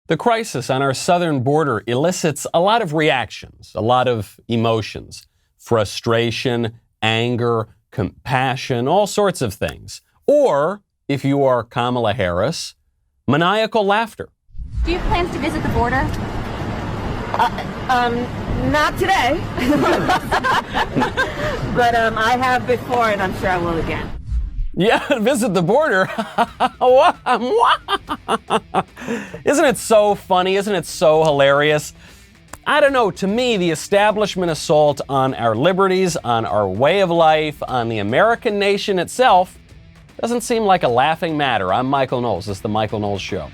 The crisis on our southern border elicits a lot of reactions, a lot of emotions, frustration, anger, compassion, all sorts of things. Or, if you are Kamala Harris, maniacal laughter. Do you have plans to visit the border? Not today. But I have before, and I'm sure I will again. Yeah, visit the border. Isn't it so funny? Isn't it so hilarious? I don't know. To me, the establishment assault on our liberties, on our way of life, on the American nation itself doesn't seem like a laughing matter. I'm Michael Knowles. This is The Michael Knowles Show.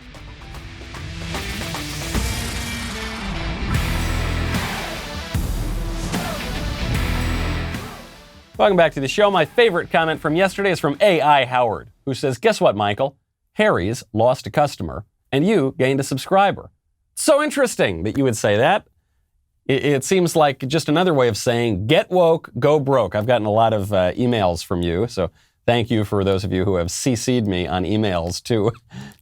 Welcome back to the show. My favorite comment from yesterday is from A.I. Howard, who says, guess what, Michael? Harry's lost a customer, and you gained a subscriber. So interesting that you would say that. It seems like just another way of saying, get woke, go broke. I've gotten a lot of emails from you, so thank you for those of you who have CC'd me on emails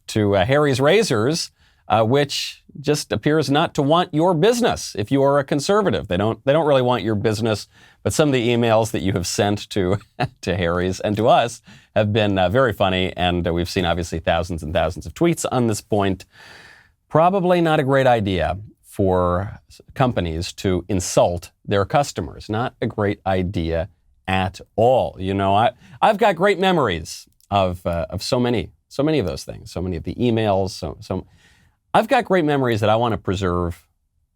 to Harry's Razors, which just appears not to want your business if you are a conservative. They don't really want your business, but some of the emails that you have sent to Harry's and to us have been very funny, and we've seen obviously thousands and thousands of tweets on this point. Probably not a great idea for companies to insult their customers. Not a great idea at all. You know, I've got great memories of so many of those things, so many of the emails, so I've got great memories that I want to preserve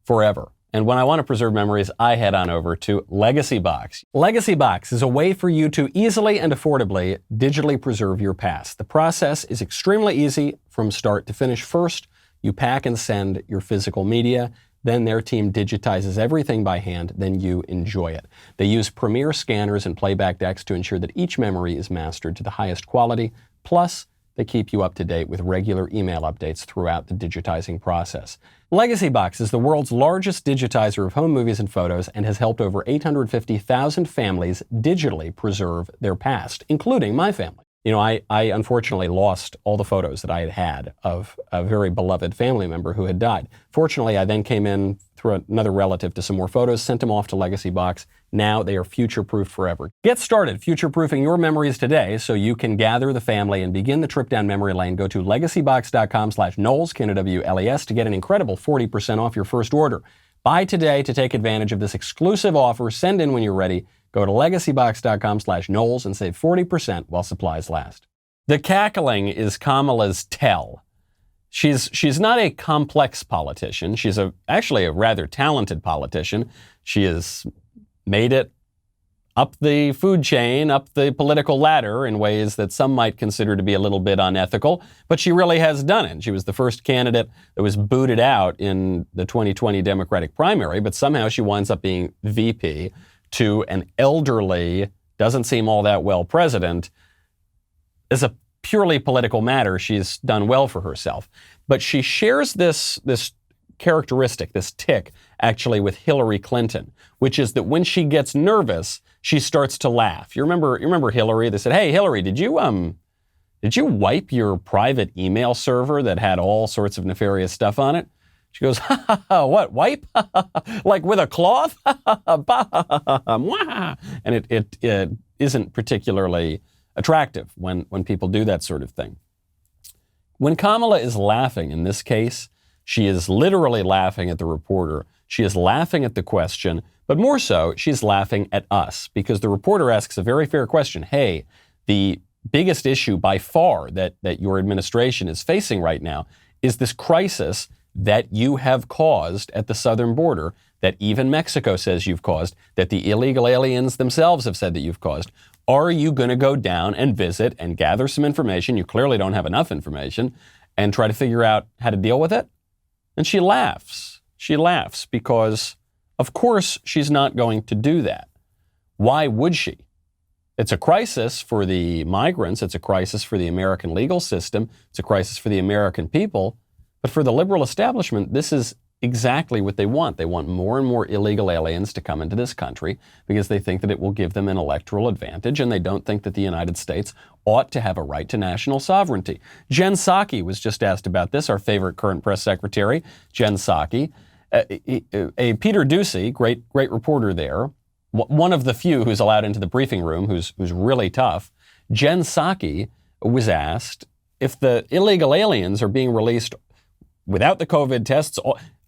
forever. And when I want to preserve memories, I head on over to Legacy Box. Legacy Box is a way for you to easily and affordably digitally preserve your past. The process is extremely easy from start to finish. First, you pack and send your physical media. Then their team digitizes everything by hand. Then you enjoy it. They use premier scanners and playback decks to ensure that each memory is mastered to the highest quality. Plus, they keep you up to date with regular email updates throughout the digitizing process. Legacy Box is the world's largest digitizer of home movies and photos and has helped over 850,000 families digitally preserve their past, including my family. You know, I unfortunately lost all the photos that I had of a very beloved family member who had died. Fortunately, I then came in through another relative to some more photos, sent them off to Legacy Box. Now they are future-proof forever. Get started future-proofing your memories today so you can gather the family and begin the trip down memory lane. Go to legacybox.com/Knowles, Knowles, to get an incredible 40% off your first order. Buy today to take advantage of this exclusive offer. Send in when you're ready. Go to legacybox.com/Knowles and save 40% while supplies last. The cackling is Kamala's tell. She's not a complex politician. She's actually a rather talented politician. She has made it up the food chain, up the political ladder in ways that some might consider to be a little bit unethical, but she really has done it. She was the first candidate that was booted out in the 2020 Democratic primary, but somehow she winds up being VP to an elderly, doesn't seem all that well president. As a purely political matter, she's done well for herself. But she shares this characteristic, this tick, actually with Hillary Clinton, which is that when she gets nervous, she starts to laugh. You remember Hillary? They said, "Hey, Hillary, did you wipe your private email server that had all sorts of nefarious stuff on it?" She goes, "Ha ha ha, what, wipe? Like with a cloth?" And it isn't particularly attractive when people do that sort of thing. When Kamala is laughing in this case, she is literally laughing at the reporter. She is laughing at the question, but more so, she's laughing at us because the reporter asks a very fair question. Hey, the biggest issue by far that your administration is facing right now is this crisis that you have caused at the southern border, that even Mexico says you've caused, that the illegal aliens themselves have said that you've caused. Are you going to go down and visit and gather some information? You clearly don't have enough information, and try to figure out how to deal with it? And she laughs. She laughs because, of course, she's not going to do that. Why would she? It's a crisis for the migrants. It's a crisis for the American legal system. It's a crisis for the American people. But for the liberal establishment, this is exactly what they want. They want more and more illegal aliens to come into this country because they think that it will give them an electoral advantage, and they don't think that the United States ought to have a right to national sovereignty. Jen Psaki was just asked about this, our favorite current press secretary, Jen Psaki. Peter Doocy, great reporter there, one of the few who's allowed into the briefing room, who's really tough. Jen Psaki was asked if the illegal aliens are being released without the COVID tests,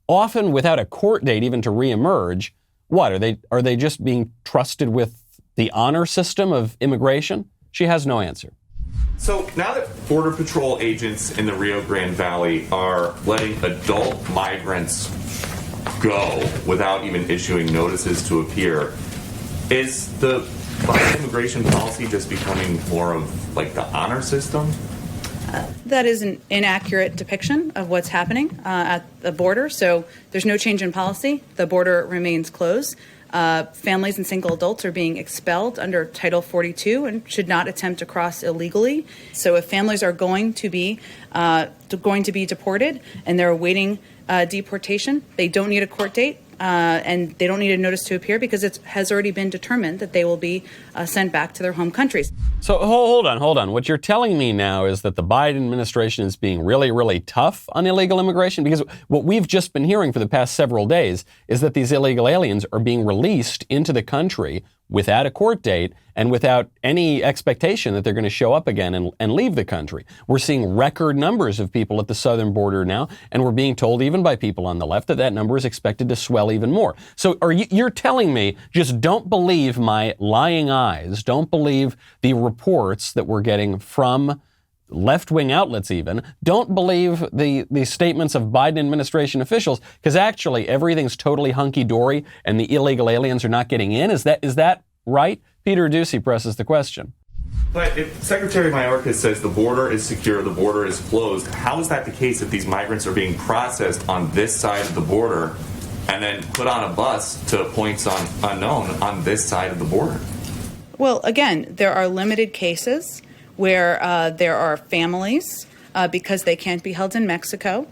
often without a court date even to reemerge. What, are they just being trusted with the honor system of immigration? She has no answer. So now that Border Patrol agents in the Rio Grande Valley are letting adult migrants go without even issuing notices to appear, is the Biden immigration policy just becoming more of like the honor system? That is an inaccurate depiction of what's happening at the border. So there's no change in policy. The border remains closed. Families and single adults are being expelled under Title 42 and should not attempt to cross illegally. So if families are going to be deported and they're awaiting deportation, they don't need a court date. And they don't need a notice to appear because it has already been determined that they will be sent back to their home countries. So hold on. What you're telling me now is that the Biden administration is being really, really tough on illegal immigration? Because what we've just been hearing for the past several days is that these illegal aliens are being released into the country without a court date and without any expectation that they're going to show up again and leave the country. We're seeing record numbers of people at the southern border now, and we're being told even by people on the left that that number is expected to swell even more. So you're telling me just don't believe my lying eyes, don't believe the reports that we're getting from left-wing outlets even, don't believe the statements of Biden administration officials, because actually everything's totally hunky-dory and the illegal aliens are not getting in. Is that right? Peter Doocy presses the question. But if Secretary Mayorkas says the border is secure, the border is closed, how is that the case if these migrants are being processed on this side of the border and then put on a bus to points unknown on this side of the border? Well, again, there are limited cases where there are families, because they can't be held in Mexico,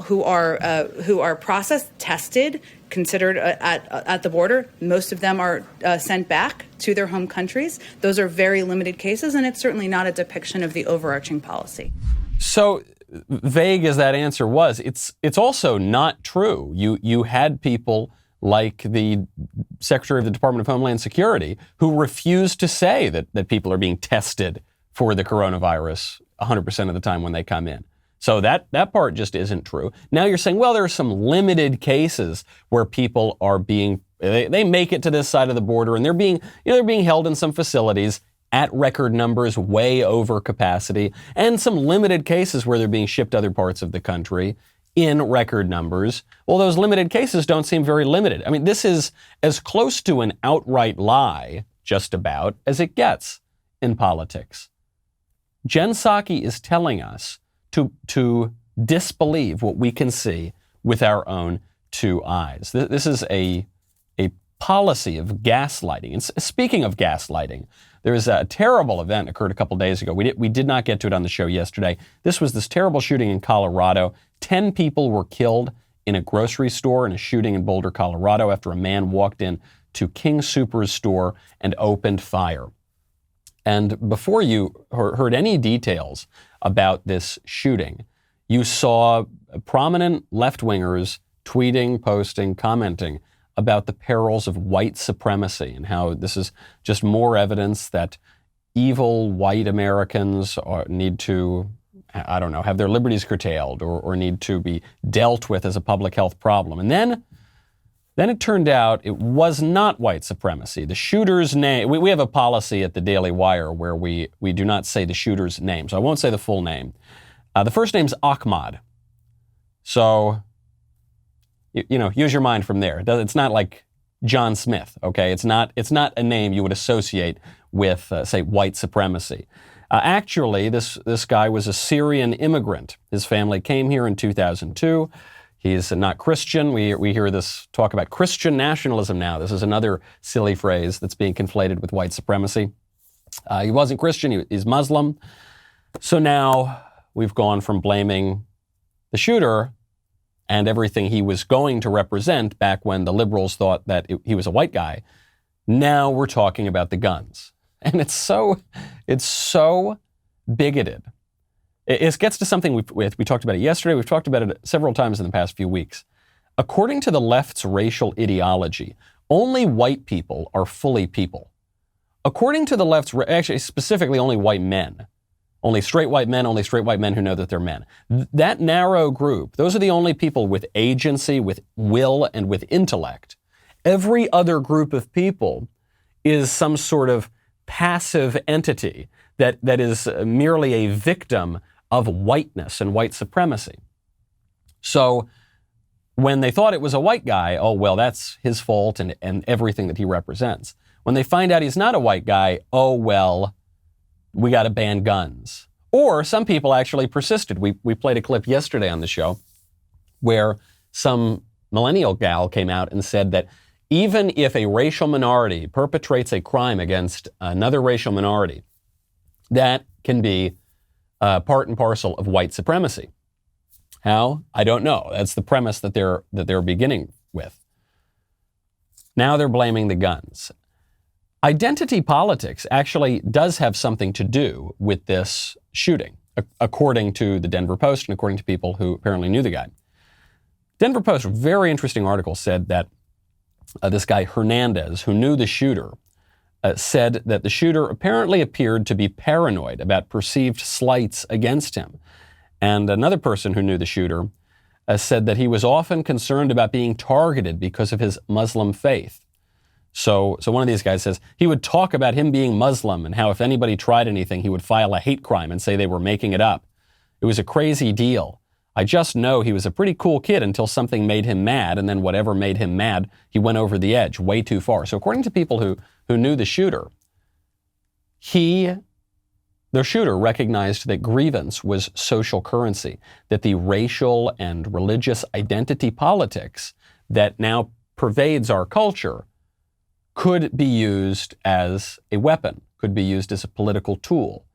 who are processed, tested, considered at the border. Most of them are sent back to their home countries. Those are very limited cases, and it's certainly not a depiction of the overarching policy. So vague as that answer was, it's also not true. You had people like the Secretary of the Department of Homeland Security who refused to say that people are being tested for the coronavirus 100% of the time when they come in. So that part just isn't true. Now you're saying, well, there are some limited cases where people are they make it to this side of the border and they're being held in some facilities at record numbers, way over capacity, and some limited cases where they're being shipped to other parts of the country in record numbers. Well, those limited cases don't seem very limited. I mean, this is as close to an outright lie, just about, as it gets in politics. Jen Psaki is telling us to disbelieve what we can see with our own two eyes. This is a policy of gaslighting. And speaking of gaslighting, there was a terrible event occurred a couple days ago. We did not get to it on the show yesterday. This was this terrible shooting in Colorado. 10 people were killed in a grocery store in a shooting in Boulder, Colorado, after a man walked in to King Soopers store and opened fire. And before you heard any details about this shooting, you saw prominent left-wingers tweeting, posting, commenting about the perils of white supremacy and how this is just more evidence that evil white Americans need to, have their liberties curtailed or need to be dealt with as a public health problem. And then it turned out it was not white supremacy. The shooter's name, we have a policy at the Daily Wire where we do not say the shooter's name, so I won't say the full name. The first name's Ahmad. So, use your mind from there. It's not like John Smith, okay? It's not a name you would associate with, say, white supremacy. Actually, this guy was a Syrian immigrant. His family came here in 2002. He's not Christian. We hear this talk about Christian nationalism now. This is another silly phrase that's being conflated with white supremacy. He wasn't Christian. He's Muslim. So now we've gone from blaming the shooter and everything he was going to represent back when the liberals thought that he was a white guy. Now we're talking about the guns. And it's so bigoted. It gets to something we talked about it yesterday. We've talked about it several times in the past few weeks. According to the left's racial ideology, only white people are fully people. According to the left's, actually specifically only white men, only straight white men who know that they're men. That narrow group, those are the only people with agency, with will, and with intellect. Every other group of people is some sort of passive entity that is merely a victim of whiteness and white supremacy. So when they thought it was a white guy, oh, well, that's his fault and everything that he represents. When they find out he's not a white guy, oh, well, we got to ban guns. Or some people actually persisted. We played a clip yesterday on the show where some millennial gal came out and said that even if a racial minority perpetrates a crime against another racial minority, that can be part and parcel of white supremacy. How? I don't know. That's the premise that they're beginning with. Now they're blaming the guns. Identity politics actually does have something to do with this shooting, according to the Denver Post and according to people who apparently knew the guy. Denver Post, a very interesting article, said that this guy Hernandez, who knew the shooter, said that the shooter apparently appeared to be paranoid about perceived slights against him. And another person who knew the shooter said that he was often concerned about being targeted because of his Muslim faith. So one of these guys says he would talk about him being Muslim and how if anybody tried anything, he would file a hate crime and say they were making it up. It was a crazy deal. I just know he was a pretty cool kid until something made him mad, and then whatever made him mad, he went over the edge way too far. So according to people who knew the shooter, the shooter recognized that grievance was social currency, that the racial and religious identity politics that now pervades our culture could be used as a weapon, could be used as a political tool.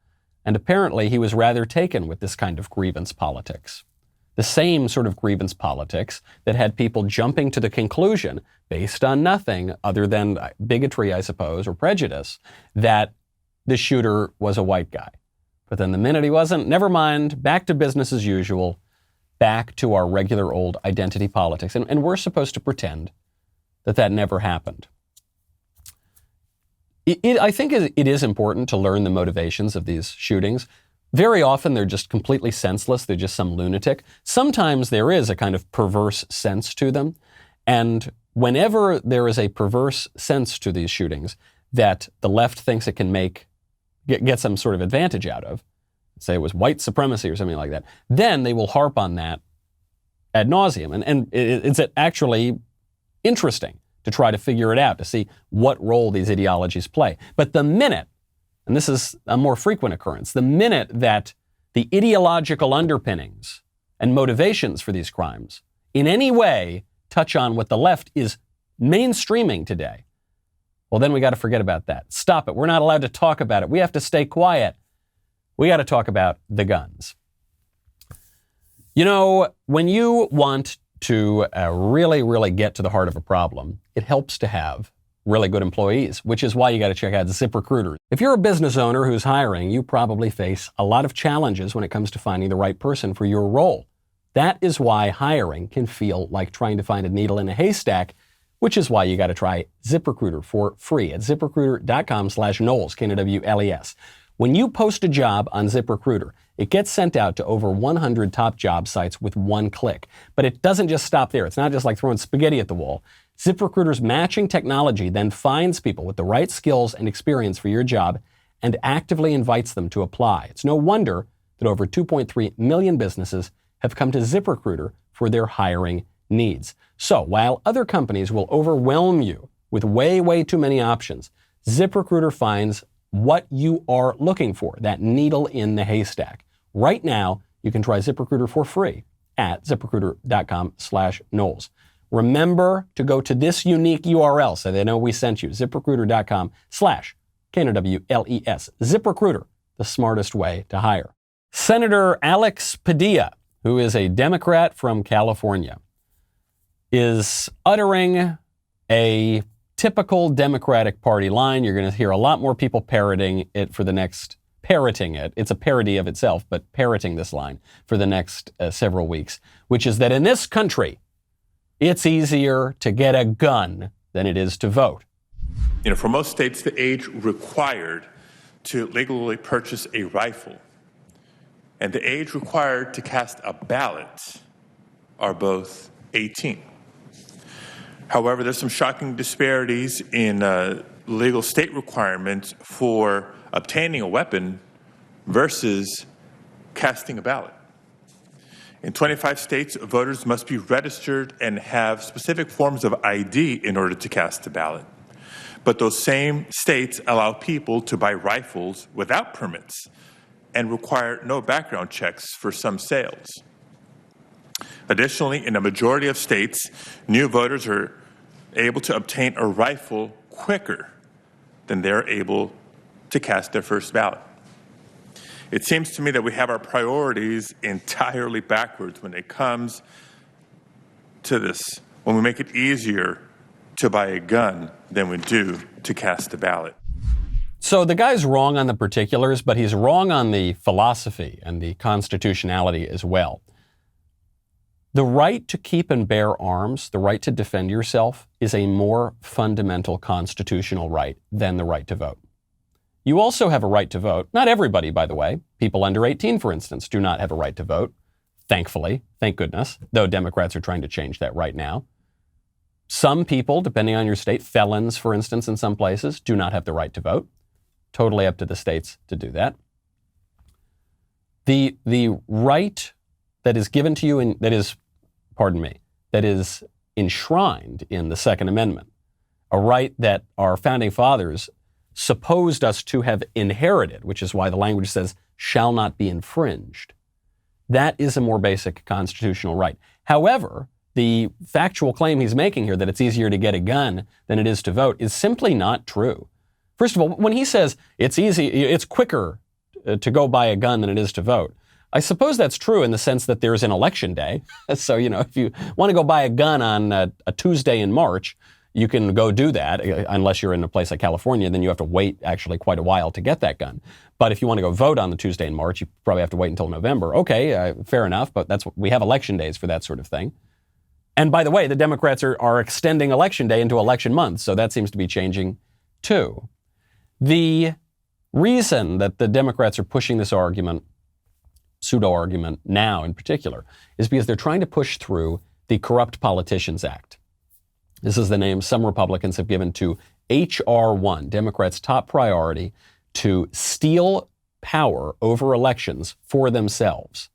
And apparently he was rather taken with this kind of grievance politics. The same sort of grievance politics that had people jumping to the conclusion, based on nothing other than bigotry, I suppose, or prejudice, that the shooter was a white guy. But then the minute he wasn't, never mind, back to business as usual, back to our regular old identity politics. And we're supposed to pretend that never happened. I think it is important to learn the motivations of these shootings. Very often they're just completely senseless. They're just some lunatic. Sometimes there is a kind of perverse sense to them. And whenever there is a perverse sense to these shootings that the left thinks it can get some sort of advantage out of, say it was white supremacy or something like that, then they will harp on that ad nauseum. And it's actually interesting to try to figure it out, to see what role these ideologies play. But the minute, and this is a more frequent occurrence, the minute that the ideological underpinnings and motivations for these crimes in any way touch on what the left is mainstreaming today, well, then we got to forget about that. Stop it. We're not allowed to talk about it. We have to stay quiet. We got to talk about the guns. You know, when you want to really, really get to the heart of a problem, it helps to have really good employees, which is why you got to check out ZipRecruiter. If you're a business owner who's hiring, you probably face a lot of challenges when it comes to finding the right person for your role. That is why hiring can feel like trying to find a needle in a haystack, which is why you got to try ZipRecruiter for free at ZipRecruiter.com/Knowles, Knowles. When you post a job on ZipRecruiter, it gets sent out to over 100 top job sites with one click. But it doesn't just stop there. It's not just like throwing spaghetti at the wall. ZipRecruiter's matching technology then finds people with the right skills and experience for your job and actively invites them to apply. It's no wonder that over 2.3 million businesses have come to ZipRecruiter for their hiring needs. So while other companies will overwhelm you with way, way too many options, ZipRecruiter finds what you are looking for, that needle in the haystack. Right now, you can try ZipRecruiter for free at ZipRecruiter.com/Knowles. Remember to go to this unique URL so they know we sent you, ZipRecruiter.com/KNOWLES. ZipRecruiter, the smartest way to hire. Senator Alex Padilla, who is a Democrat from California, is uttering a typical Democratic Party line. You're going to hear a lot more people parroting it. It's a parody of itself, but parroting this line for the next several weeks, which is that in this country, it's easier to get a gun than it is to vote. For most states, the age required to legally purchase a rifle and the age required to cast a ballot are both 18. However, there's some shocking disparities in legal state requirements for obtaining a weapon versus casting a ballot. In 25 states, voters must be registered and have specific forms of ID in order to cast a ballot. But those same states allow people to buy rifles without permits and require no background checks for some sales. Additionally, in a majority of states, new voters are able to obtain a rifle quicker than they're able to cast their first ballot. It seems to me that we have our priorities entirely backwards when it comes to this, when we make it easier to buy a gun than we do to cast a ballot. So the guy's wrong on the particulars, but he's wrong on the philosophy and the constitutionality as well. The right to keep and bear arms, the right to defend yourself, is a more fundamental constitutional right than the right to vote. You also have a right to vote. Not everybody, by the way. People under 18, for instance, do not have a right to vote. Thankfully, thank goodness, though Democrats are trying to change that right now. Some people, depending on your state, felons, for instance, in some places, do not have the right to vote. Totally up to the states to do that. The right that is given to you, that is enshrined in the Second Amendment, a right that our founding fathers supposed us to have inherited, which is why the language says, shall not be infringed. That is a more basic constitutional right. However, the factual claim he's making here that it's easier to get a gun than it is to vote is simply not true. First of all, when he says it's quicker to go buy a gun than it is to vote, I suppose that's true in the sense that there's an election day. So, if you want to go buy a gun on a Tuesday in March, you can go do that, unless you're in a place like California, then you have to wait actually quite a while to get that gun. But if you want to go vote on the Tuesday in March, you probably have to wait until November. Okay, fair enough, but we have election days for that sort of thing. And by the way, the Democrats are extending election day into election month, so that seems to be changing too. The reason that the Democrats are pushing this argument, pseudo-argument now in particular, is because they're trying to push through the Corrupt Politicians Act. This is the name some Republicans have given to H.R. 1, Democrats' top priority, to steal power over elections for themselves.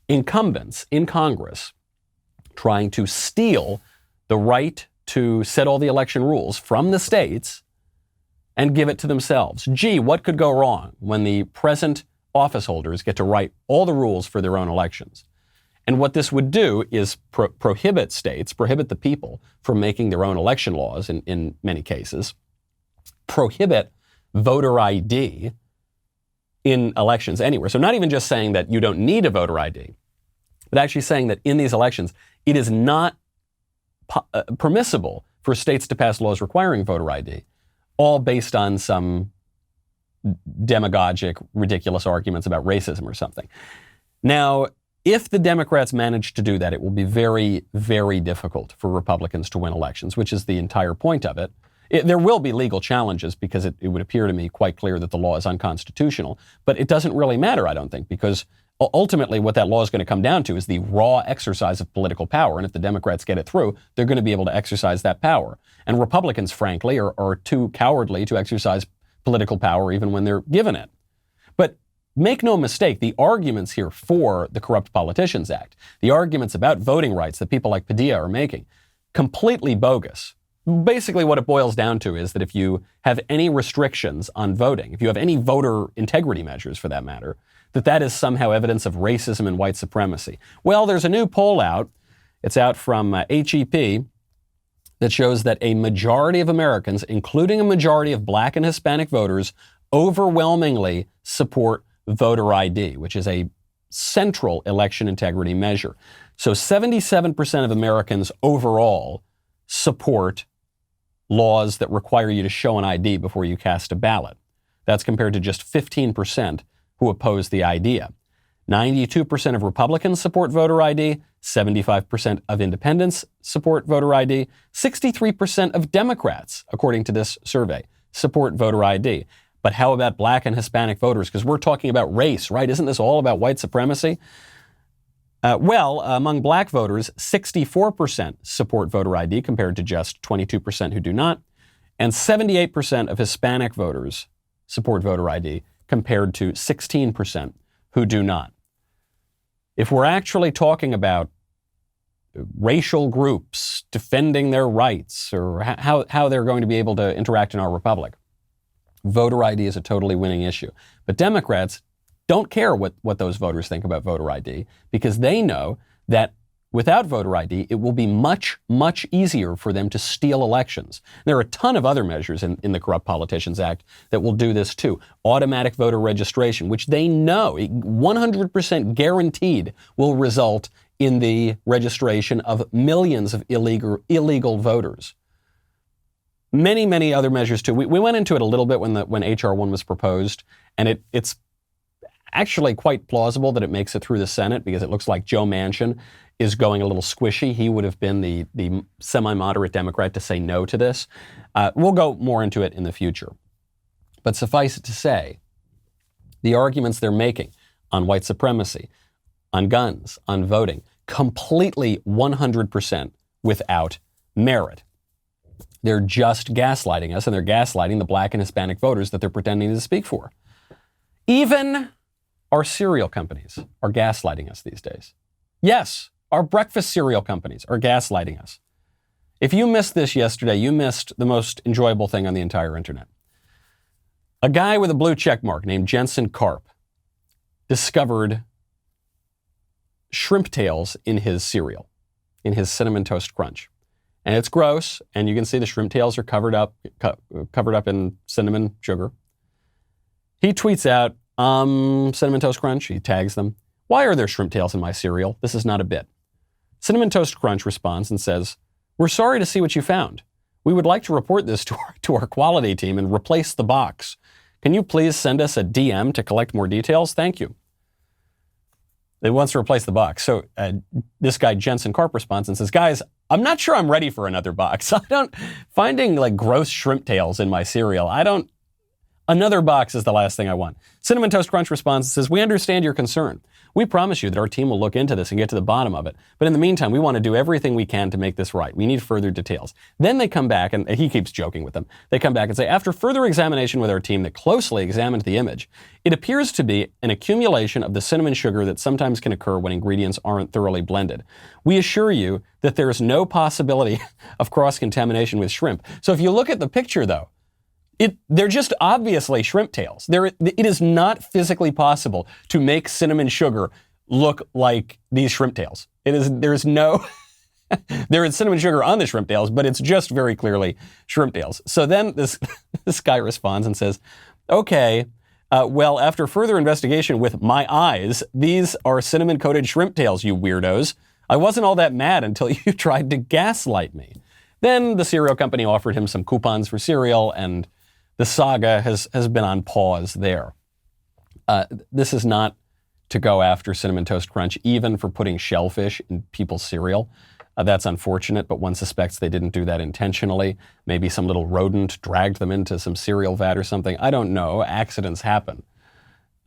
Incumbents in Congress trying to steal the right to set all the election rules from the states and give it to themselves. Gee, what could go wrong when the present office holders get to write all the rules for their own elections? And what this would do is prohibit the people from making their own election laws in many cases, prohibit voter ID in elections anywhere. So not even just saying that you don't need a voter ID, but actually saying that in these elections, it is not permissible for states to pass laws requiring voter ID, all based on some demagogic, ridiculous arguments about racism or something. Now, if the Democrats manage to do that, it will be very, very difficult for Republicans to win elections, which is the entire point of it. There will be legal challenges because it would appear to me quite clear that the law is unconstitutional, but it doesn't really matter, I don't think, because ultimately what that law is going to come down to is the raw exercise of political power, and if the Democrats get it through, they're going to be able to exercise that power. And Republicans, frankly, are too cowardly to exercise political power even when they're given it. But make no mistake, the arguments here for the Corrupt Politicians Act, the arguments about voting rights that people like Padilla are making, completely bogus. Basically what it boils down to is that if you have any restrictions on voting, if you have any voter integrity measures for that matter, that is somehow evidence of racism and white supremacy. Well, there's a new poll out. It's out from HEP that shows that a majority of Americans, including a majority of Black and Hispanic voters, overwhelmingly support voter ID, which is a central election integrity measure. So 77% of Americans overall support laws that require you to show an ID before you cast a ballot. That's compared to just 15% who oppose the idea. 92% of Republicans support voter ID, 75% of independents support voter ID, 63% of Democrats, according to this survey, support voter ID. But how about black and Hispanic voters? Because we're talking about race, right? Isn't this all about white supremacy? Well, among black voters, 64% support voter ID compared to just 22% who do not. And 78% of Hispanic voters support voter ID compared to 16% who do not. If we're actually talking about racial groups defending their rights or how they're going to be able to interact in our republic, voter ID is a totally winning issue. But Democrats don't care what those voters think about voter ID because they know that without voter ID, it will be much, much easier for them to steal elections. There are a ton of other measures in the Corrupt Politicians Act that will do this too. Automatic voter registration, which they know 100% guaranteed will result in the registration of millions of illegal voters. Many, many other measures too. We went into it a little bit when H.R. 1 was proposed, and it's actually quite plausible that it makes it through the Senate because it looks like Joe Manchin is going a little squishy. He would have been the semi-moderate Democrat to say no to this. We'll go more into it in the future. But suffice it to say, the arguments they're making on white supremacy, on guns, on voting, completely 100% without merit. They're just gaslighting us, and they're gaslighting the black and Hispanic voters that they're pretending to speak for. Even our cereal companies are gaslighting us these days. Yes, our breakfast cereal companies are gaslighting us. If you missed this yesterday, you missed the most enjoyable thing on the entire internet. A guy with a blue check mark named Jensen Karp discovered shrimp tails in his cereal, in his Cinnamon Toast Crunch. And it's gross, and you can see the shrimp tails are covered up in cinnamon sugar. He tweets out, Cinnamon Toast Crunch, he tags them. Why are there shrimp tails in my cereal? This is not a bit. Cinnamon Toast Crunch responds and says, we're sorry to see what you found. We would like to report this to our quality team and replace the box. Can you please send us a DM to collect more details? Thank you. They wants to replace the box. So this guy, Jensen Karp, responds and says, guys, I'm not sure I'm ready for another box. Finding like gross shrimp tails in my cereal, another box is the last thing I want. Cinnamon Toast Crunch responds and says, we understand your concern. We promise you that our team will look into this and get to the bottom of it. But in the meantime, we want to do everything we can to make this right. We need further details. Then they come back, and he keeps joking with them. They come back and say, after further examination with our team that closely examined the image, it appears to be an accumulation of the cinnamon sugar that sometimes can occur when ingredients aren't thoroughly blended. We assure you that there is no possibility of cross-contamination with shrimp. So if you look at the picture, though, they're just obviously shrimp tails. It is not physically possible to make cinnamon sugar look like these shrimp tails. There is cinnamon sugar on the shrimp tails, but it's just very clearly shrimp tails. So then this guy responds and says, okay, well, after further investigation with my eyes, these are cinnamon-coated shrimp tails, you weirdos. I wasn't all that mad until you tried to gaslight me. Then the cereal company offered him some coupons for cereal, and the saga has been on pause there. This is not to go after Cinnamon Toast Crunch, even for putting shellfish in people's cereal. That's unfortunate, but one suspects they didn't do that intentionally. Maybe some little rodent dragged them into some cereal vat or something. I don't know. Accidents happen.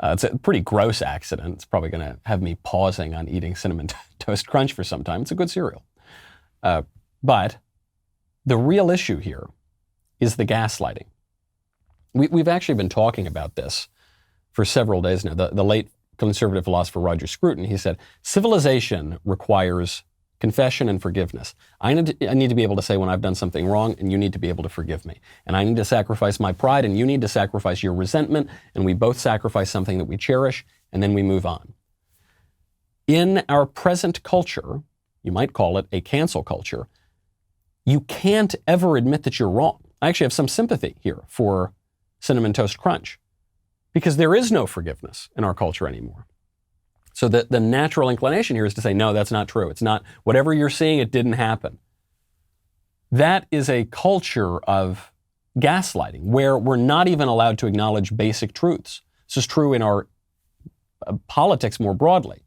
It's a pretty gross accident. It's probably going to have me pausing on eating Cinnamon Toast Crunch for some time. It's a good cereal. But the real issue here is the gaslighting. We've actually been talking about this for several days now. The late conservative philosopher Roger Scruton, he said, civilization requires confession and forgiveness. I need to be able to say when I've done something wrong, and you need to be able to forgive me. And I need to sacrifice my pride, and you need to sacrifice your resentment, and we both sacrifice something that we cherish, and then we move on. In our present culture, you might call it a cancel culture, you can't ever admit that you're wrong. I actually have some sympathy here for Cinnamon Toast Crunch, because there is no forgiveness in our culture anymore. So the natural inclination here is to say, no, that's not true. It's not, whatever you're seeing, it didn't happen. That is a culture of gaslighting where we're not even allowed to acknowledge basic truths. This is true in our politics more broadly.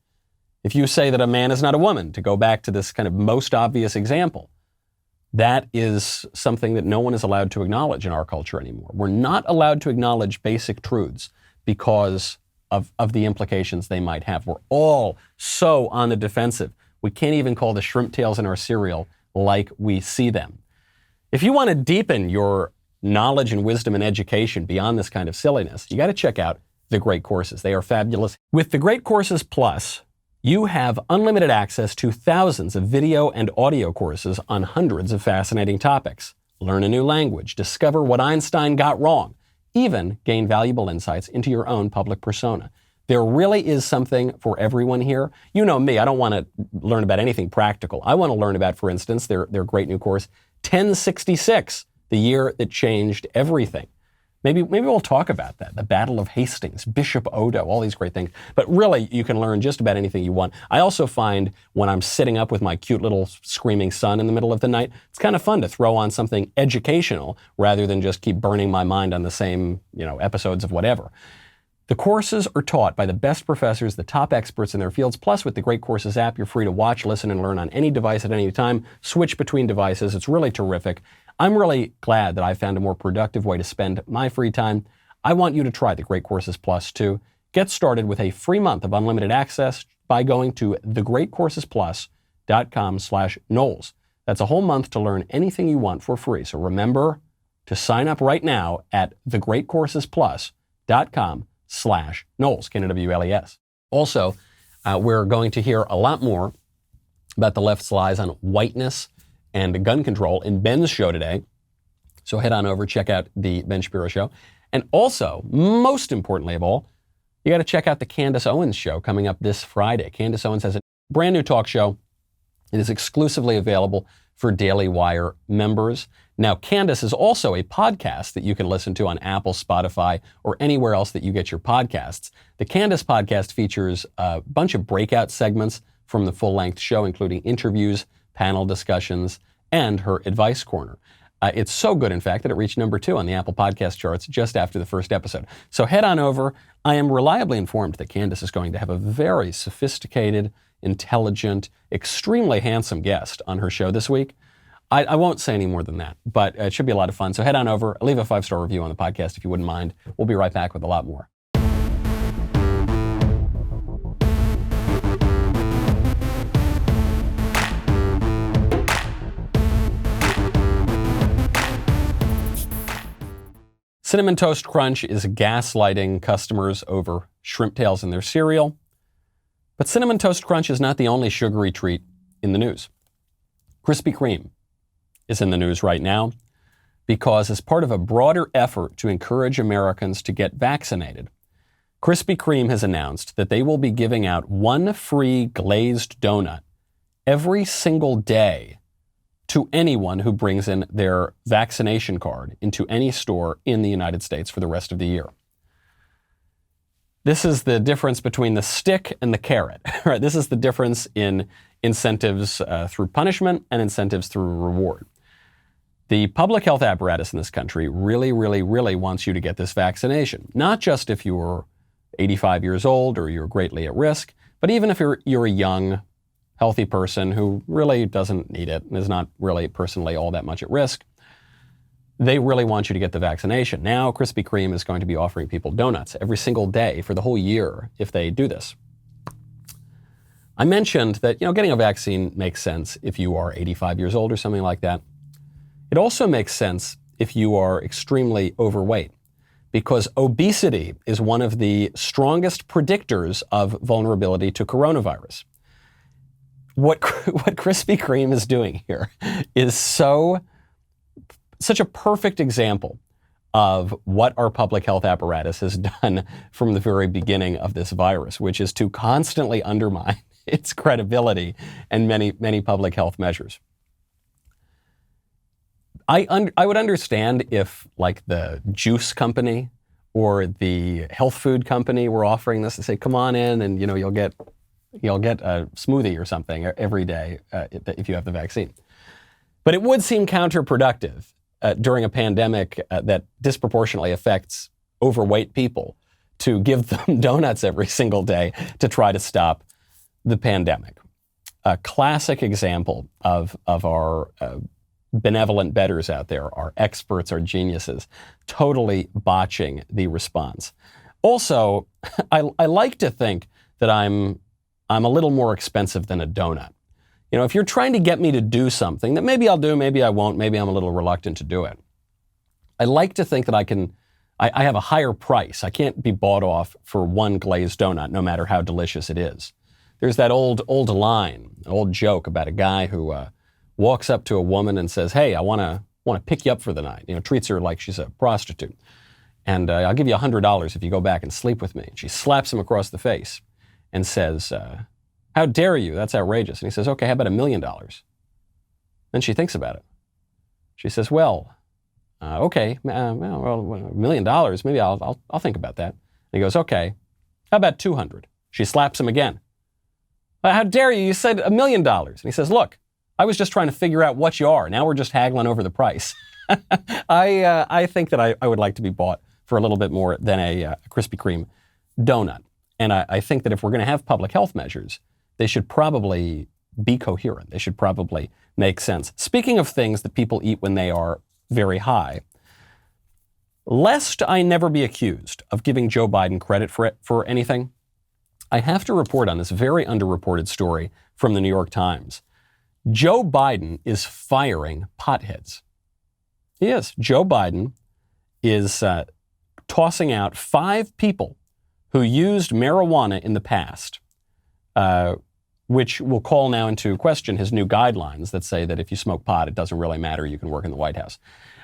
If you say that a man is not a woman, to go back to this kind of most obvious example, that is something that no one is allowed to acknowledge in our culture anymore. We're not allowed to acknowledge basic truths because of the implications they might have. We're all so on the defensive. We can't even call the shrimp tails in our cereal like we see them. If you want to deepen your knowledge and wisdom and education beyond this kind of silliness, you got to check out the Great Courses. They are fabulous. With the Great Courses Plus, you have unlimited access to thousands of video and audio courses on hundreds of fascinating topics. Learn a new language, discover what Einstein got wrong, even gain valuable insights into your own public persona. There really is something for everyone here. You know me, I don't want to learn about anything practical. I want to learn about, for instance, their great new course, 1066, the year that changed everything. Maybe we'll talk about that. The Battle of Hastings, Bishop Odo, all these great things. But really, you can learn just about anything you want. I also find when I'm sitting up with my cute little screaming son in the middle of the night, it's kind of fun to throw on something educational rather than just keep burning my mind on the same, episodes of whatever. The courses are taught by the best professors, the top experts in their fields. Plus, with the Great Courses app, you're free to watch, listen, and learn on any device at any time. Switch between devices. It's really terrific. I'm really glad that I found a more productive way to spend my free time. I want you to try the Great Courses Plus too. Get started with a free month of unlimited access by going to thegreatcoursesplus.com/Knowles. That's a whole month to learn anything you want for free. So remember to sign up right now at thegreatcoursesplus.com/Knowles, Knowles. Also, we're going to hear a lot more about the left's lies on whiteness and gun control in Ben's show today. So head on over, check out the Ben Shapiro show. And also, most importantly of all, you got to check out the Candace Owens show coming up this Friday. Candace Owens has a brand new talk show. It is exclusively available for Daily Wire members. Now, Candace is also a podcast that you can listen to on Apple, Spotify, or anywhere else that you get your podcasts. The Candace podcast features a bunch of breakout segments from the full-length show, including interviews, panel discussions, and her advice corner. It's so good, in fact, that it reached number 2 on the Apple podcast charts just after the first episode. So head on over. I am reliably informed that Candace is going to have a very sophisticated, intelligent, extremely handsome guest on her show this week. I won't say any more than that, but it should be a lot of fun. So head on over, leave a 5-star review on the podcast if you wouldn't mind. We'll be right back with a lot more. Cinnamon Toast Crunch is gaslighting customers over shrimp tails in their cereal. But Cinnamon Toast Crunch is not the only sugary treat in the news. Krispy Kreme is in the news right now because, as part of a broader effort to encourage Americans to get vaccinated, Krispy Kreme has announced that they will be giving out one free glazed donut every single day to anyone who brings in their vaccination card into any store in the United States for the rest of the year. This is the difference between the stick and the carrot, right? This is the difference in incentives through punishment and incentives through reward. The public health apparatus in this country really, really, really wants you to get this vaccination. Not just if you're 85 years old or you're greatly at risk, but even if you're a young, healthy person who really doesn't need it and is not really personally all that much at risk. They really want you to get the vaccination. Now, Krispy Kreme is going to be offering people donuts every single day for the whole year if they do this. I mentioned that, getting a vaccine makes sense if you are 85 years old or something like that. It also makes sense if you are extremely overweight, because obesity is one of the strongest predictors of vulnerability to coronavirus. What Krispy Kreme is doing here is such a perfect example of what our public health apparatus has done from the very beginning of this virus, which is to constantly undermine its credibility and many public health measures. I would understand if, like, the juice company or the health food company were offering this and say, come on in and, you'll get You'll get a smoothie or something every day if you have the vaccine. But it would seem counterproductive during a pandemic that disproportionately affects overweight people to give them donuts every single day to try to stop the pandemic. A classic example of our benevolent betters out there, our experts, our geniuses, totally botching the response. Also, I like to think that I'm a little more expensive than a donut. You know, if you're trying to get me to do something that maybe I'll do, maybe I won't, maybe I'm a little reluctant to do it, I like to think that I have a higher price. I can't be bought off for one glazed donut, no matter how delicious it is. There's that old line, an old joke about a guy who walks up to a woman and says, "Hey, I want to pick you up for the night." You know, treats her like she's a prostitute. And I'll give you $100 if you go back and sleep with me. And she slaps him across the face and says, "How dare you? That's outrageous." And he says, "Okay, how about $1 million?" Then she thinks about it. She says, "Well, okay, well, $1 million, maybe I'll think about that." And he goes, "Okay, how about 200?" She slaps him again. "How dare you? You said $1 million." And he says, "Look, I was just trying to figure out what you are. Now we're just haggling over the price." I think that I would like to be bought for a little bit more than a Krispy Kreme donut. And I think that if we're going to have public health measures, they should probably be coherent. They should probably make sense. Speaking of things that people eat when they are very high, lest I never be accused of giving Joe Biden credit for anything, I have to report on this very underreported story from the New York Times. Joe Biden is firing potheads. He is. Joe Biden is tossing out 5 people who used marijuana in the past, which will call now into question his new guidelines that say that if you smoke pot, it doesn't really matter, you can work in the White House.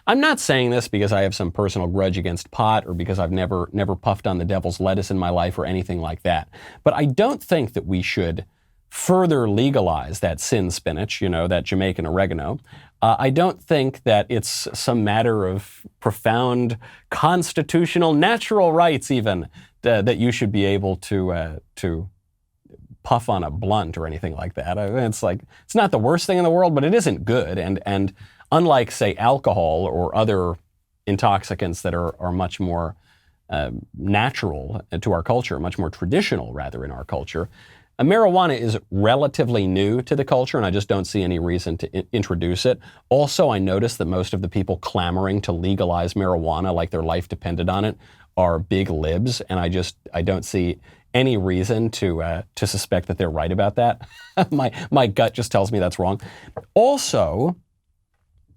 I'm not saying this because I have some personal grudge against pot or because I've never puffed on the devil's lettuce in my life or anything like that. But I don't think that we should further legalize that sin spinach, you know, that Jamaican oregano. I don't think that it's some matter of profound constitutional, natural rights even, that you should be able to puff on a blunt or anything like that. It's like, it's not the worst thing in the world, but it isn't good. And unlike, say, alcohol or other intoxicants that are much more natural to our culture, much more traditional, rather, in our culture, marijuana is relatively new to the culture, and I just don't see any reason to introduce it. Also, I noticed that most of the people clamoring to legalize marijuana like their life depended on it are big libs, and I don't see any reason to suspect that they're right about that. My gut just tells me that's wrong. Also,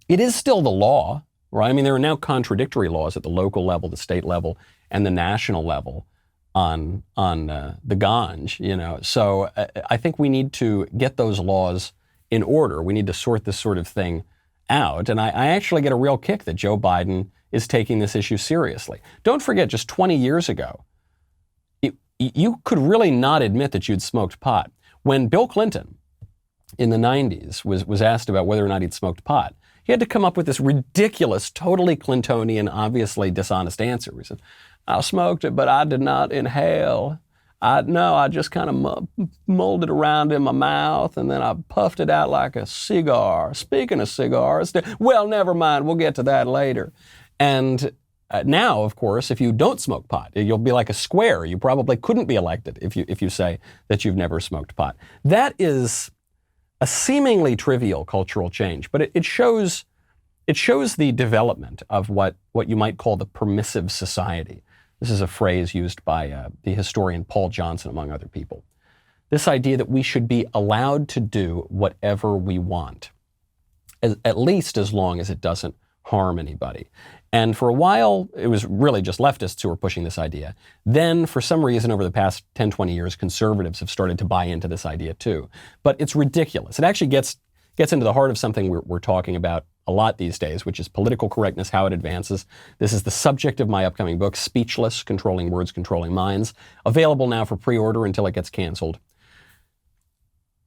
it is still the law, right? I mean, there are now contradictory laws at the local level, the state level, and the national level on the ganj, you know. So I think we need to get those laws in order. We need to sort this sort of thing out. And I actually get a real kick that Joe Biden is taking this issue seriously. Don't forget, just 20 years ago, you could really not admit that you'd smoked pot. When Bill Clinton in the 90s was asked about whether or not he'd smoked pot, he had to come up with this ridiculous, totally Clintonian, obviously dishonest answer. He said, "I smoked it, but I did not inhale. I just kind of mulled it around in my mouth, and then I puffed it out like a cigar." Speaking of cigars, well, never mind, we'll get to that later. And now, of course, if you don't smoke pot, you'll be like a square. You probably couldn't be elected if you say that you've never smoked pot. That is a seemingly trivial cultural change, but it shows the development of what you might call the permissive society. This is a phrase used by the historian Paul Johnson, among other people. This idea that we should be allowed to do whatever we want, at least as long as it doesn't harm anybody. And for a while, it was really just leftists who were pushing this idea. Then, for some reason, over the past 10, 20 years, conservatives have started to buy into this idea too. But it's ridiculous. It actually gets into the heart of something we're talking about a lot these days, which is political correctness, how it advances. This is the subject of my upcoming book, Speechless, Controlling Words, Controlling Minds, available now for pre-order until it gets canceled.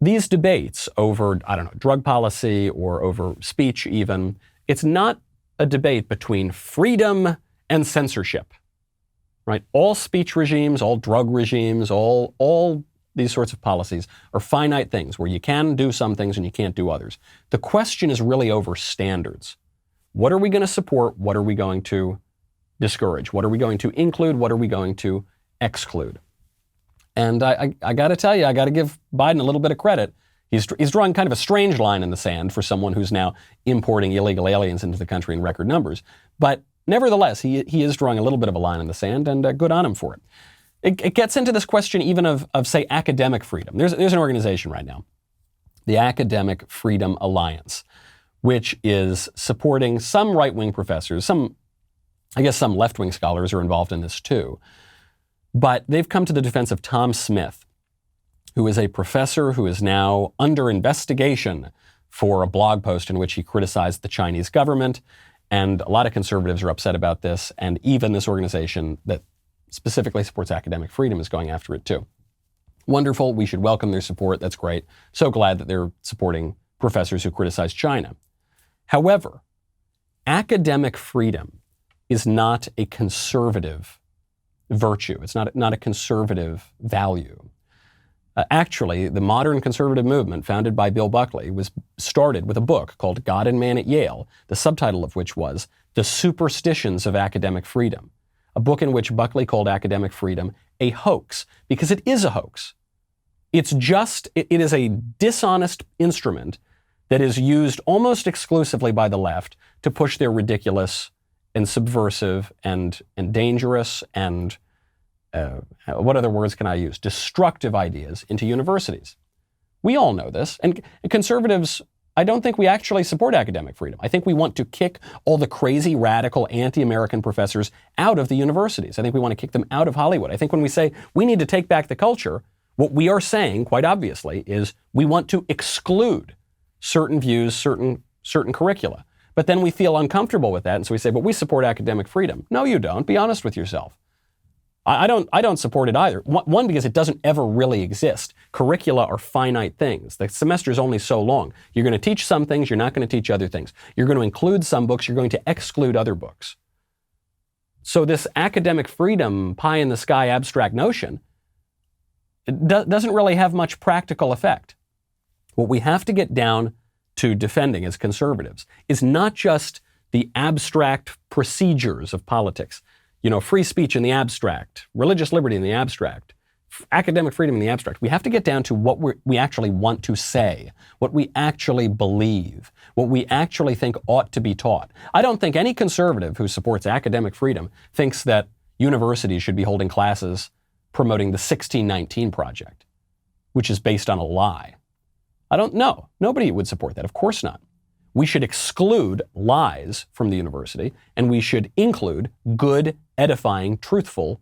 These debates over, drug policy or over speech even, it's not a debate between freedom and censorship, right? All speech regimes, all drug regimes, all these sorts of policies are finite things where you can do some things and you can't do others. The question is really over standards. What are we going to support? What are we going to discourage? What are we going to include? What are we going to exclude? And I got to tell you, I got to give Biden a little bit of credit. He's drawing kind of a strange line in the sand for someone who's now importing illegal aliens into the country in record numbers. But nevertheless, he is drawing a little bit of a line in the sand, and good on him for it. It gets into this question even of say, academic freedom. There's an organization right now, the Academic Freedom Alliance, which is supporting some right-wing professors. Some left-wing scholars are involved in this too. But they've come to the defense of Tom Smith, who is a professor who is now under investigation for a blog post in which he criticized the Chinese government. And a lot of conservatives are upset about this. And even this organization that specifically supports academic freedom is going after it too. Wonderful. We should welcome their support. That's great. So glad that they're supporting professors who criticize China. However, academic freedom is not a conservative virtue. It's not a conservative value. Actually, the modern conservative movement founded by Bill Buckley was started with a book called God and Man at Yale, the subtitle of which was The Superstitions of Academic Freedom, a book in which Buckley called academic freedom a hoax, because it is a hoax. It is a dishonest instrument that is used almost exclusively by the left to push their ridiculous and subversive and dangerous and what other words can I use? Destructive ideas into universities. We all know this. And conservatives, I don't think we actually support academic freedom. I think we want to kick all the crazy, radical, anti-American professors out of the universities. I think we want to kick them out of Hollywood. I think when we say we need to take back the culture, what we are saying, quite obviously, is we want to exclude certain views, certain curricula. But then we feel uncomfortable with that, and so we say, but we support academic freedom. No, you don't. Be honest with yourself. I don't support it either. One, because it doesn't ever really exist. Curricula are finite things. The semester is only so long. You're going to teach some things, you're not going to teach other things. You're going to include some books, you're going to exclude other books. So this academic freedom, pie-in-the-sky abstract notion, it doesn't really have much practical effect. What we have to get down to defending as conservatives is not just the abstract procedures of politics. Free speech in the abstract, religious liberty in the abstract, academic freedom in the abstract. We have to get down to what we actually want to say, what we actually believe, what we actually think ought to be taught. I don't think any conservative who supports academic freedom thinks that universities should be holding classes promoting the 1619 Project, which is based on a lie. I don't know. Nobody would support that. Of course not. We should exclude lies from the university, and we should include good, edifying, truthful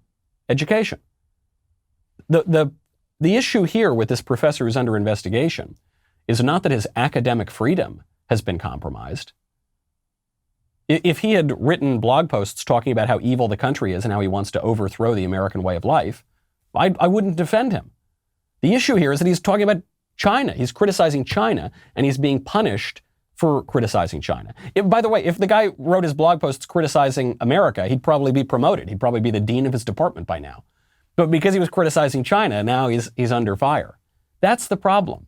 education. The issue here with this professor who's under investigation is not that his academic freedom has been compromised. If he had written blog posts talking about how evil the country is and how he wants to overthrow the American way of life, I wouldn't defend him. The issue here is that he's talking about China. He's criticizing China, and he's being punished for criticizing China. By the way, if the guy wrote his blog posts criticizing America, he'd probably be promoted. He'd probably be the dean of his department by now. But because he was criticizing China, now he's under fire. That's the problem.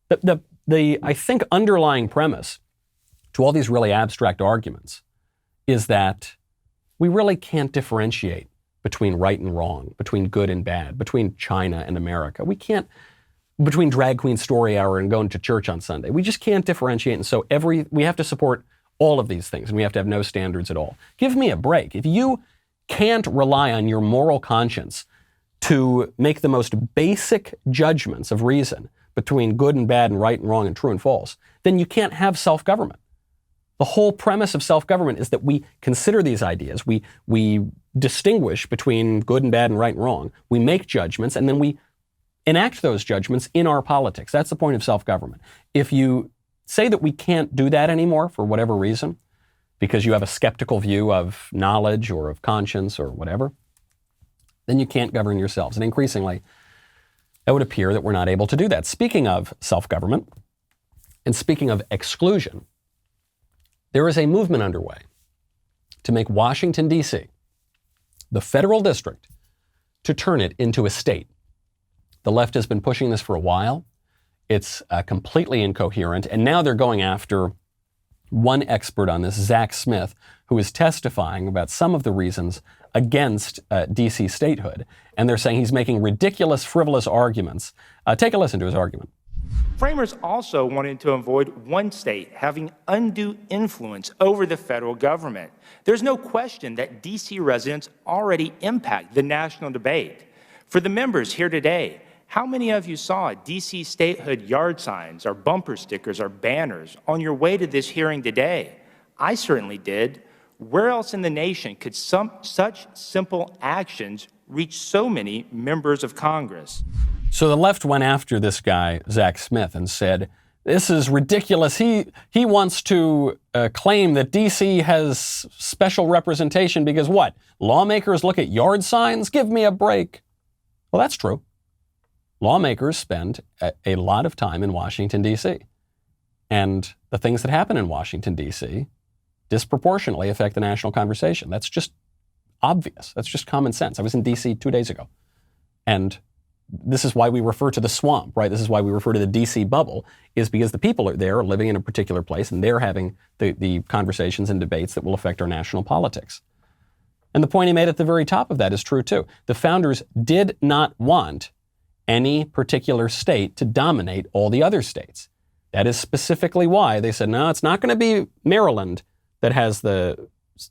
The I think underlying premise to all these really abstract arguments is that we really can't differentiate between right and wrong, between good and bad, between China and America. We can't, between drag queen story hour and going to church on Sunday. We just can't differentiate. And so we have to support all of these things, and we have to have no standards at all. Give me a break. If you can't rely on your moral conscience to make the most basic judgments of reason between good and bad and right and wrong and true and false, then you can't have self-government. The whole premise of self-government is that we consider these ideas, we distinguish between good and bad and right and wrong, we make judgments, and then we enact those judgments in our politics. That's the point of self-government. If you say that we can't do that anymore for whatever reason, because you have a skeptical view of knowledge or of conscience or whatever, then you can't govern yourselves. And increasingly, it would appear that we're not able to do that. Speaking of self-government, and speaking of exclusion, there is a movement underway to make Washington, D.C., the federal district, to turn it into a state. The left has been pushing this for a while. It's completely incoherent. And now they're going after one expert on this, Zach Smith, who is testifying about some of the reasons against D.C. statehood. And they're saying he's making ridiculous, frivolous arguments. Take a listen to his argument. Framers also wanted to avoid one state having undue influence over the federal government. There's no question that D.C. residents already impact the national debate. For the members here today, how many of you saw D.C. statehood yard signs or bumper stickers or banners on your way to this hearing today? I certainly did. Where else in the nation could such simple actions reach so many members of Congress? So the left went after this guy, Zach Smith, and said, this is ridiculous. He wants to claim that D.C. has special representation because what? Lawmakers look at yard signs? Give me a break. Well, that's true. Lawmakers spend a lot of time in Washington, D.C. And the things that happen in Washington, D.C. disproportionately affect the national conversation. That's just obvious. That's just common sense. I was in D.C. 2 days ago. And this is why we refer to the swamp, right? This is why we refer to the D.C. bubble, is because the people are there living in a particular place and they're having the conversations and debates that will affect our national politics. And the point he made at the very top of that is true too. The founders did not want any particular state to dominate all the other states. That is specifically why they said, no, it's not going to be Maryland that has the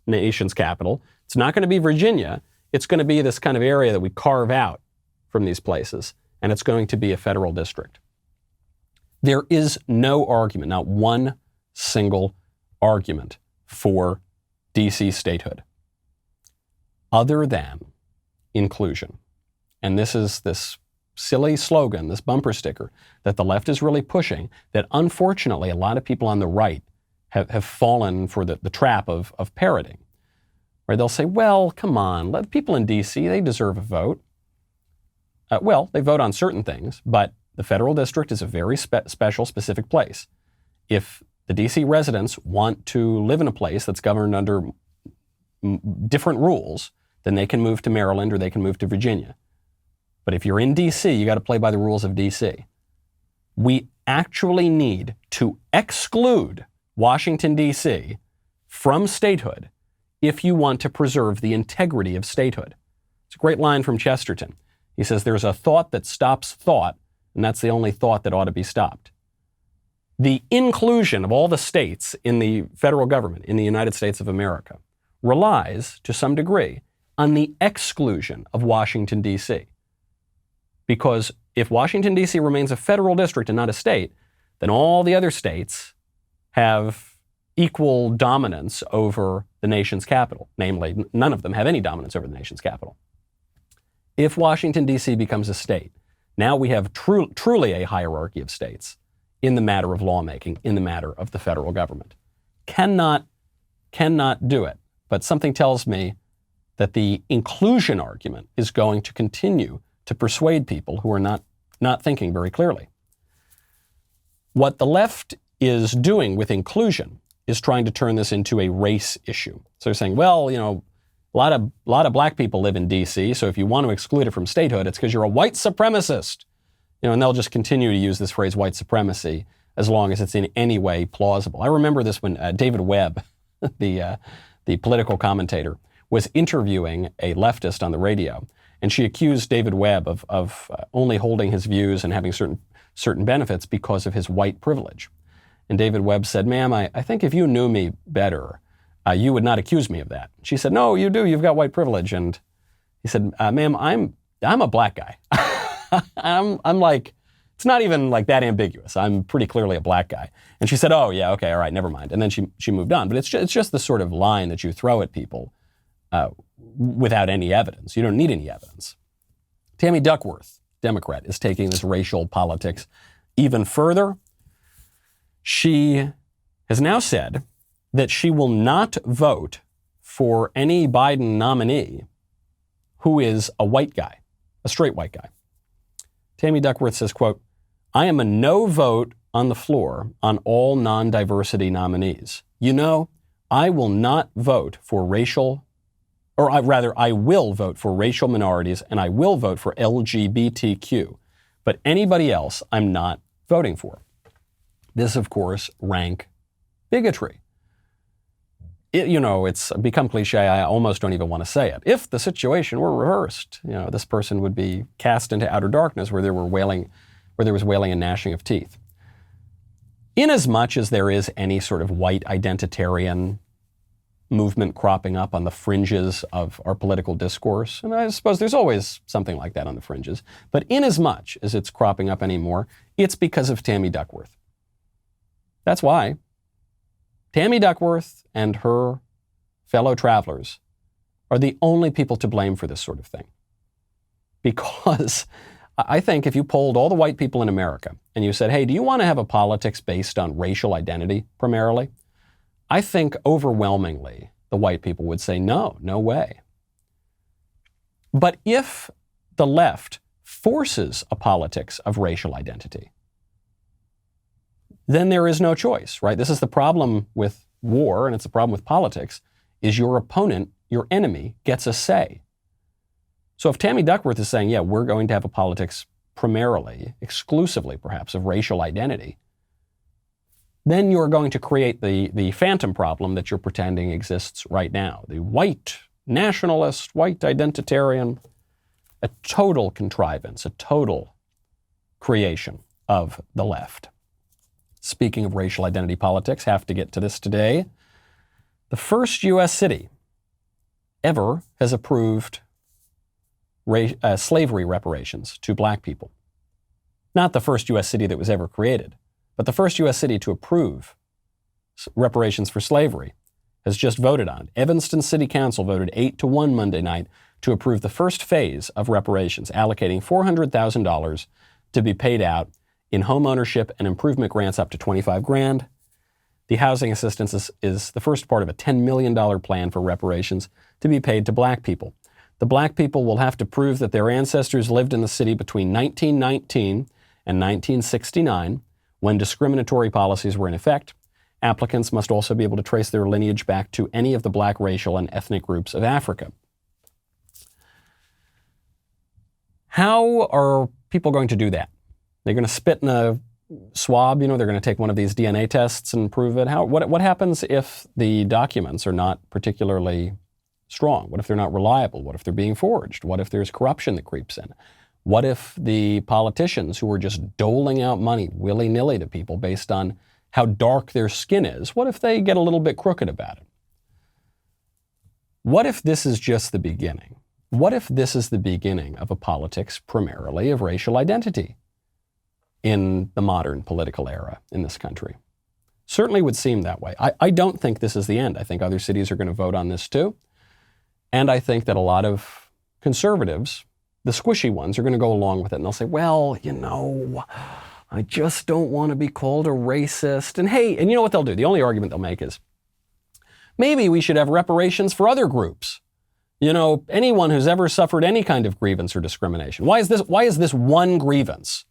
nation's capital. It's not going to be Virginia. It's going to be this kind of area that we carve out from these places, and it's going to be a federal district. There is no argument, not one single argument for D.C. statehood other than inclusion. And this is this silly slogan, this bumper sticker that the left is really pushing that unfortunately a lot of people on the right have fallen for the trap of parroting. Where they'll say, well, come on, let people in D.C., they deserve a vote. Well, they vote on certain things, but the federal district is a very special, specific place. If the D.C. residents want to live in a place that's governed under different rules, then they can move to Maryland or they can move to Virginia. But if you're in D.C., you got to play by the rules of D.C. We actually need to exclude Washington, D.C. from statehood if you want to preserve the integrity of statehood. It's a great line from Chesterton. He says, there's a thought that stops thought, and that's the only thought that ought to be stopped. The inclusion of all the states in the federal government in the United States of America relies, to some degree, on the exclusion of Washington, D.C. Because if Washington, D.C. remains a federal district and not a state, then all the other states have equal dominance over the nation's capital. Namely, none of them have any dominance over the nation's capital. If Washington, D.C. becomes a state, now we have truly a hierarchy of states in the matter of lawmaking, in the matter of the federal government. Cannot do it. But something tells me that the inclusion argument is going to continue to persuade people who are not thinking very clearly. What the left is doing with inclusion is trying to turn this into a race issue. So they're saying, well, a lot of black people live in D.C., so if you want to exclude it from statehood, it's because you're a white supremacist. And they'll just continue to use this phrase white supremacy as long as it's in any way plausible. I remember this when David Webb, the political commentator, was interviewing a leftist on the radio, and she accused David Webb of only holding his views and having certain benefits because of his white privilege. And David Webb said, ma'am, I think if you knew me better, you would not accuse me of that. She said, no, you do. You've got white privilege. And he said, ma'am, I'm a black guy. I'm like, it's not even like that ambiguous. I'm pretty clearly a black guy. And she said, oh, yeah, okay, all right, never mind. And then she moved on. But it's just the sort of line that you throw at people without any evidence. You don't need any evidence. Tammy Duckworth, Democrat, is taking this racial politics even further. She has now said that she will not vote for any Biden nominee who is a white guy, a straight white guy. Tammy Duckworth says, quote, I am a no vote on the floor on all non-diversity nominees. I will not vote for I will vote for racial minorities and I will vote for LGBTQ. But anybody else, I'm not voting for. This, of course, rank bigotry. It's become cliche. I almost don't even want to say it. If the situation were reversed, this person would be cast into outer darkness where there was wailing and gnashing of teeth. Inasmuch as there is any sort of white identitarian movement cropping up on the fringes of our political discourse, and I suppose there's always something like that on the fringes, but inasmuch as it's cropping up anymore, it's because of Tammy Duckworth. That's why Tammy Duckworth and her fellow travelers are the only people to blame for this sort of thing. Because I think if you polled all the white people in America and you said, hey, do you want to have a politics based on racial identity primarily? I think overwhelmingly the white people would say, no way. But if the left forces a politics of racial identity, then there is no choice, right? This is the problem with war, and it's the problem with politics, is your opponent, your enemy, gets a say. So if Tammy Duckworth is saying, yeah, we're going to have a politics primarily, exclusively perhaps, of racial identity, then you're going to create the phantom problem that you're pretending exists right now. The white nationalist, white identitarian, a total contrivance, a total creation of the left. Speaking of racial identity politics, have to get to this today. The first U.S. city ever has approved slavery reparations to black people. Not the first U.S. city that was ever created, but the first U.S. city to approve reparations for slavery has just voted on. Evanston City Council voted 8-1 Monday night to approve the first phase of reparations, allocating $400,000 to be paid out in home ownership and improvement grants up to $25,000. The housing assistance is the first part of a $10 million plan for reparations to be paid to black people. The black people will have to prove that their ancestors lived in the city between 1919 and 1969, when discriminatory policies were in effect. Applicants must also be able to trace their lineage back to any of the black racial and ethnic groups of Africa. How are people going to do that? They're going to spit in a swab, they're going to take one of these DNA tests and prove it. What happens if the documents are not particularly strong? What if they're not reliable? What if they're being forged? What if there's corruption that creeps in? What if the politicians who are just doling out money willy-nilly to people based on how dark their skin is, what if they get a little bit crooked about it? What if this is just the beginning? What if this is the beginning of a politics primarily of racial identity in the modern political era in this country? Certainly would seem that way. I don't think this is the end. I think other cities are going to vote on this too. And I think that a lot of conservatives, the squishy ones, are going to go along with it. And they'll say, well, I just don't want to be called a racist. And hey, and you know what they'll do? The only argument they'll make is, maybe we should have reparations for other groups. Anyone who's ever suffered any kind of grievance or discrimination. Why is this one grievance,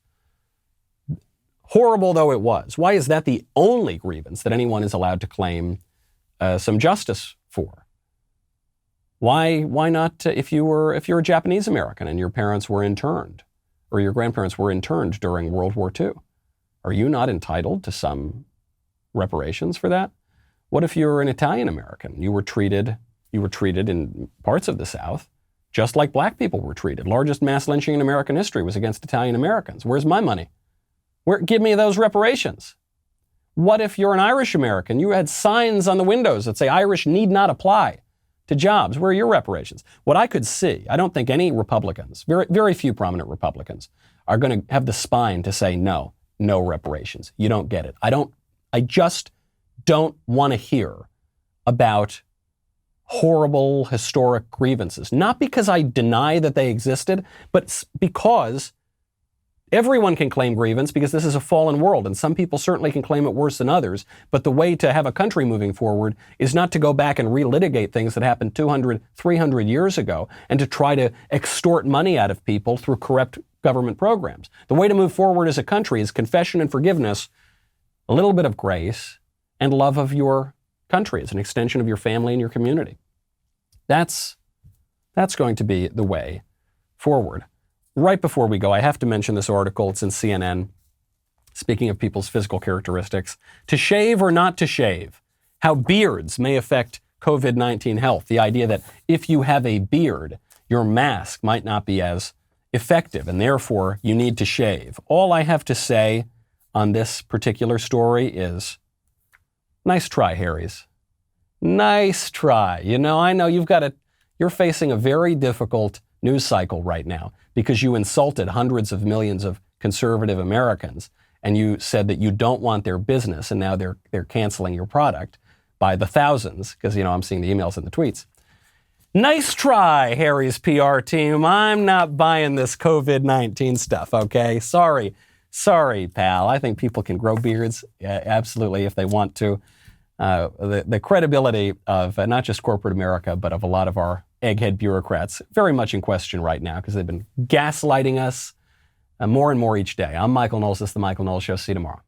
horrible though it was, why is that the only grievance that anyone is allowed to claim some justice for? Why not if you're a Japanese American and your parents were interned or your grandparents were interned during World War II? Are you not entitled to some reparations for that? What if you're an Italian American? You were treated in parts of the South just like black people were treated. Largest mass lynching in American history was against Italian Americans. Where's my money? Give me those reparations. What if you're an Irish American? You had signs on the windows that say Irish need not apply to jobs. Where are your reparations? What I could see, I don't think any Republicans, very, very few prominent Republicans, are going to have the spine to say no reparations. You don't get it. I just don't want to hear about horrible historic grievances. Not because I deny that they existed, but because everyone can claim grievance, because this is a fallen world, and some people certainly can claim it worse than others. But the way to have a country moving forward is not to go back and relitigate things that happened 200, 300 years ago and to try to extort money out of people through corrupt government programs. The way to move forward as a country is confession and forgiveness, a little bit of grace, and love of your country as an extension of your family and your community. That's going to be the way forward. right before we go, I have to mention this article. It's in CNN. Speaking of people's physical characteristics, to shave or not to shave, how beards may affect COVID-19 health. The idea that if you have a beard, your mask might not be as effective, and therefore you need to shave. All I have to say on this particular story is, nice try, Harry's. Nice try. You know, I know you're facing a very difficult news cycle right now because you insulted hundreds of millions of conservative Americans, and you said that you don't want their business, and now they're canceling your product by the thousands, because, you know, I'm seeing the emails and the tweets. Nice try, Harry's PR team. I'm not buying this COVID-19 stuff, okay? Sorry, pal. I think people can grow beards, absolutely, if they want to. The credibility of not just corporate America, but of a lot of our egghead bureaucrats, very much in question right now, because they've been gaslighting us more and more each day. I'm Michael Knowles. This is The Michael Knowles Show. See you tomorrow.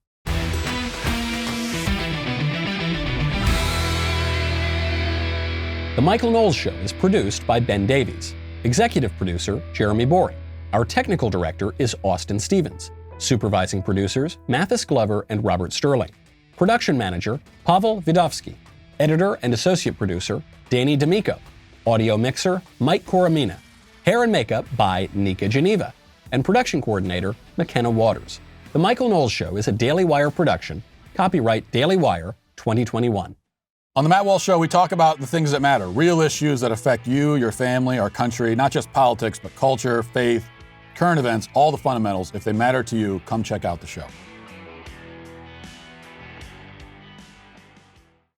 The Michael Knowles Show is produced by Ben Davies. Executive producer, Jeremy Boring. Our technical director is Austin Stevens. Supervising producers, Mathis Glover and Robert Sterling. Production manager, Pavel Vidovsky. Editor and associate producer, Danny D'Amico. Audio mixer, Mike Coromina. Hair and makeup by Nika Geneva. And production coordinator, McKenna Waters. The Michael Knowles Show is a Daily Wire production. Copyright Daily Wire 2021. On the Matt Walsh Show, we talk about the things that matter, real issues that affect you, your family, our country, not just politics, but culture, faith, current events, all the fundamentals. If they matter to you, come check out the show.